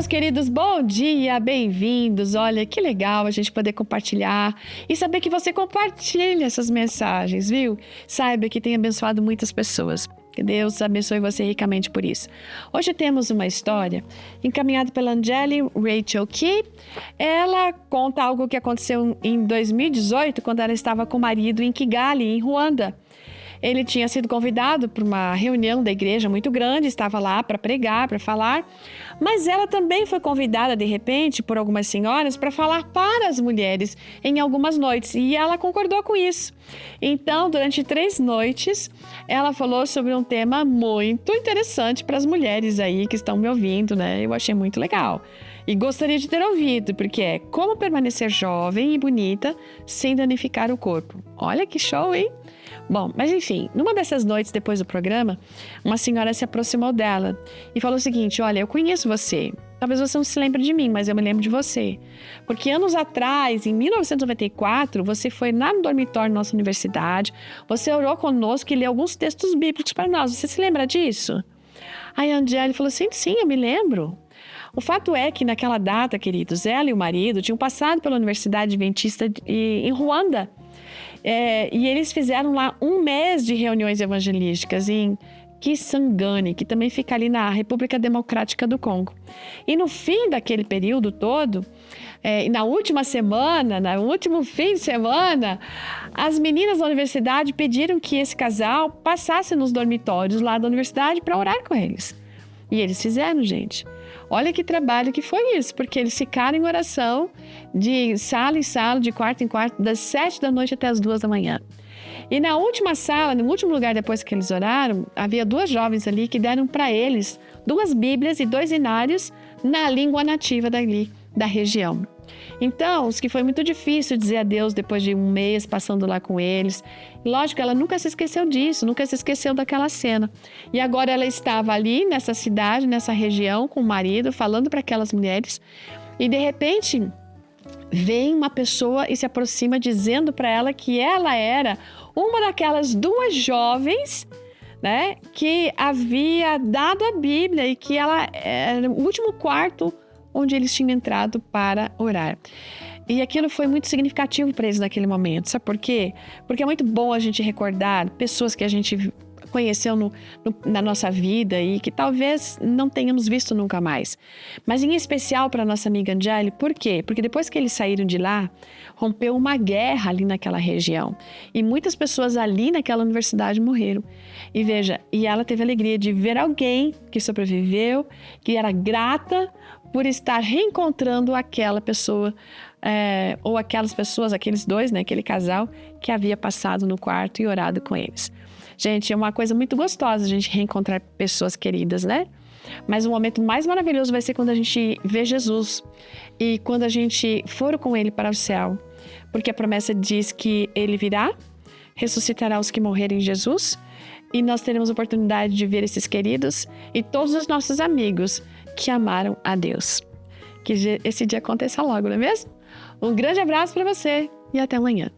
queridos, bom dia, bem-vindos. Olha, que legal a gente poder compartilhar e saber que você compartilha essas mensagens, viu? Saiba que tem abençoado muitas pessoas. Que Deus abençoe você ricamente por isso. Hoje temos uma história encaminhada pela Angeli Rachel Key. Ela conta algo que aconteceu em 2018, quando ela estava com o marido em Kigali, em Ruanda. Ele tinha sido convidado para uma reunião da igreja muito grande, estava lá para pregar, para falar, mas ela também foi convidada, de repente, por algumas senhoras para falar para as mulheres em algumas noites, e ela concordou com isso. Então, durante 3 noites, ela falou sobre um tema muito interessante para as mulheres aí que estão me ouvindo, né? Eu achei muito legal. E gostaria de ter ouvido, porque é como permanecer jovem e bonita sem danificar o corpo. Olha que show, hein? Bom, mas enfim, numa dessas noites depois do programa, uma senhora se aproximou dela e falou o seguinte: olha, eu conheço você. Talvez você não se lembre de mim, mas eu me lembro de você. Porque anos atrás, em 1994, você foi lá no dormitório da nossa universidade, você orou conosco e leu alguns textos bíblicos para nós. Você se lembra disso? Aí a Angeli falou assim: sim, eu me lembro. O fato é que naquela data, queridos, ela e o marido tinham passado pela Universidade Adventista em Ruanda. E eles fizeram lá 1 mês de reuniões evangelísticas em Kisangani, que também fica ali na República Democrática do Congo. E no fim daquele período todo, na última semana, no último fim de semana, as meninas da universidade pediram que esse casal passasse nos dormitórios lá da universidade para orar com eles. E eles fizeram, gente. Olha que trabalho que foi isso, porque eles ficaram em oração de sala em sala, de quarto em quarto, das 7 da noite até as 2 da manhã. E na última sala, no último lugar depois que eles oraram, havia 2 jovens ali que deram para eles 2 bíblias e 2 inários na língua nativa dali, da região. Então, os que foi muito difícil dizer adeus depois de 1 mês passando lá com eles. Lógico, ela nunca se esqueceu disso, nunca se esqueceu daquela cena. E agora ela estava ali nessa cidade, nessa região, com o marido, falando para aquelas mulheres. E de repente, vem uma pessoa e se aproxima dizendo para ela que ela era uma daquelas 2 jovens, né, que havia dado a Bíblia e que ela era o último quarto onde eles tinham entrado para orar. E aquilo foi muito significativo para eles naquele momento. Sabe por quê? Porque é muito bom a gente recordar pessoas que a gente conheceu na nossa vida e que talvez não tenhamos visto nunca mais. Mas em especial para a nossa amiga Angeli, por quê? Porque depois que eles saíram de lá, rompeu uma guerra ali naquela região. E muitas pessoas ali naquela universidade morreram. E veja, e ela teve a alegria de ver alguém que sobreviveu, que era grata por estar reencontrando aquela pessoa, ou aquelas pessoas, aqueles 2, né, aquele casal que havia passado no quarto e orado com eles. Gente, é uma coisa muito gostosa a gente reencontrar pessoas queridas, né? Mas o momento mais maravilhoso vai ser quando a gente vê Jesus e quando a gente for com Ele para o céu. Porque a promessa diz que Ele virá, ressuscitará os que morrerem em Jesus e nós teremos a oportunidade de ver esses queridos e todos os nossos amigos que amaram a Deus. Que esse dia aconteça logo, não é mesmo? Um grande abraço para você e até amanhã.